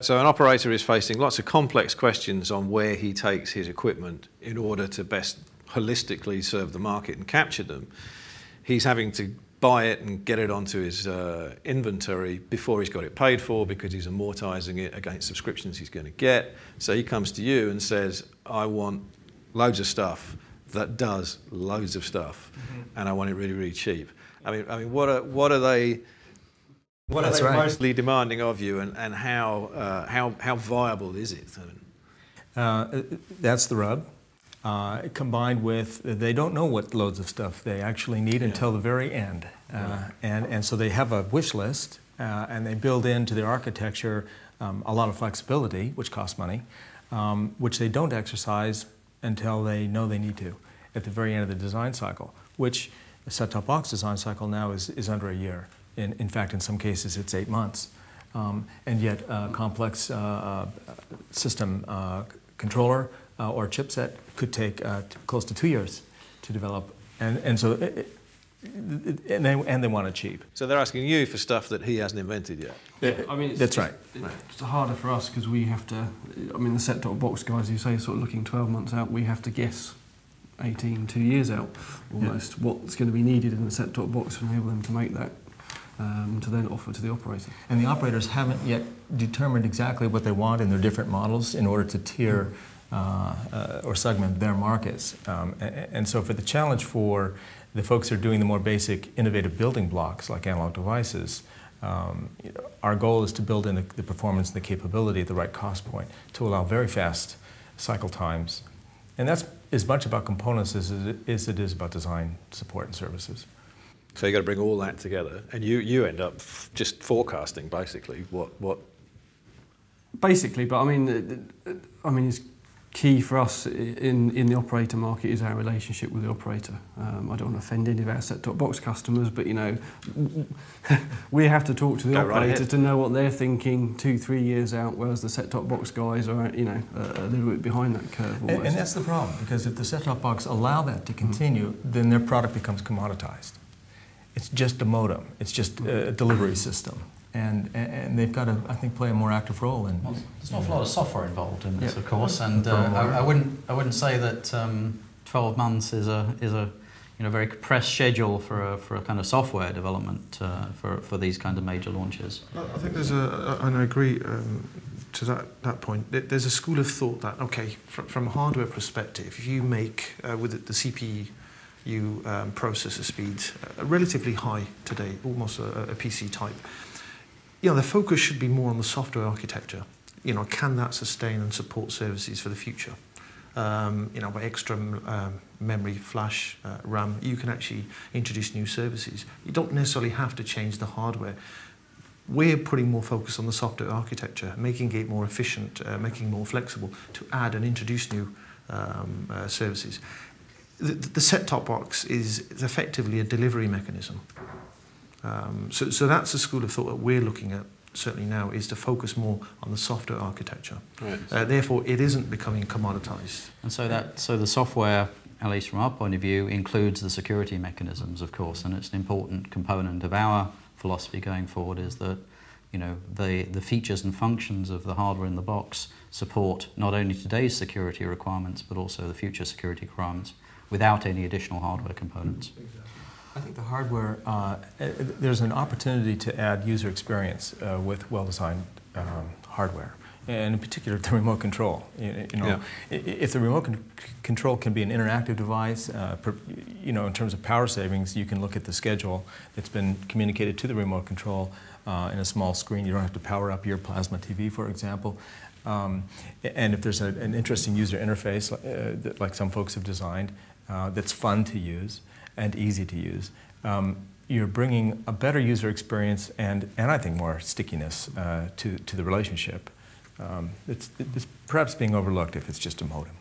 So an operator is facing lots of complex questions on where he takes his equipment in order to best holistically serve the market and capture them. He's having to buy it and get it onto his inventory before he's got it paid for, because he's amortizing it against subscriptions he's going to get. So he comes to you and says, I want loads of stuff that does loads of stuff, and I want it really, really cheap. I mean, what are they mostly demanding of you, and how viable is it? That's the rub. Combined with, they don't know what loads of stuff they actually need until the very end. And so they have a wish list, and they build into their architecture a lot of flexibility, which costs money, which they don't exercise until they know they need to at the very end of the design cycle, which a set-top box design cycle now is under a year. In fact, in some cases, it's 8 months. And yet, a complex system controller or chipset could take close to 2 years to develop, and they want it cheap. So they're asking you for stuff that he hasn't invented yet. Yeah, I mean, that's right. It's harder for us because we have to. I mean, the set-top box guys, you say, sort of looking 12 months out. We have to guess 2 years out almost what's going to be needed in the set-top box to enable them to make that. To then offer to the operator. And the operators haven't yet determined exactly what they want in their different models in order to tier or segment their markets. And so for the challenge for the folks who are doing the more basic innovative building blocks like analog devices, our goal is to build in the performance and the capability at the right cost point to allow very fast cycle times. And that's as much about components as it is about design, support, and services. So you've got to bring all that together, and you end up just forecasting basically what. Basically, but I mean, it's key for us in the operator market is our relationship with the operator. I don't want to offend any of our set-top box customers, but we have to talk to the operator to know what they're thinking 2-3 years out, whereas the set-top box guys are a little bit behind that curve. And that's the problem, because if the set-top box allow that to continue, then their product becomes commoditized. It's just a modem. It's just a delivery system, and they've got to, I think, play a more active role in. Well, there's an awful lot of software involved in this, of course, and I wouldn't say that 12 months is a very compressed schedule for a kind of software development for these kind of major launches. I think there's and I agree to that point. There's a school of thought that from a hardware perspective, if you make with the CPU. Processor speeds relatively high today, almost a PC type. The focus should be more on the software architecture. Can that sustain and support services for the future? By extra memory, flash, RAM, you can actually introduce new services. You don't necessarily have to change the hardware. We're putting more focus on the software architecture, making it more efficient, making it more flexible to add and introduce new services. The set-top box is effectively a delivery mechanism. So that's a school of thought that we're looking at, certainly now, is to focus more on the software architecture. Right. Therefore, it isn't becoming commoditized. And so the software, at least from our point of view, includes the security mechanisms, of course, and it's an important component of our philosophy going forward, is that the features and functions of the hardware in the box support not only today's security requirements, but also the future security requirements, without any additional hardware components. I think the hardware, there's an opportunity to add user experience with well-designed hardware, and in particular the remote control. If the remote control can be an interactive device, in terms of power savings, you can look at the schedule that's been communicated to the remote control in a small screen. You don't have to power up your plasma TV, for example. And if there's an interesting user interface, like some folks have designed, that's fun to use and easy to use, you're bringing a better user experience and I think more stickiness to the relationship. It's perhaps being overlooked if it's just a modem.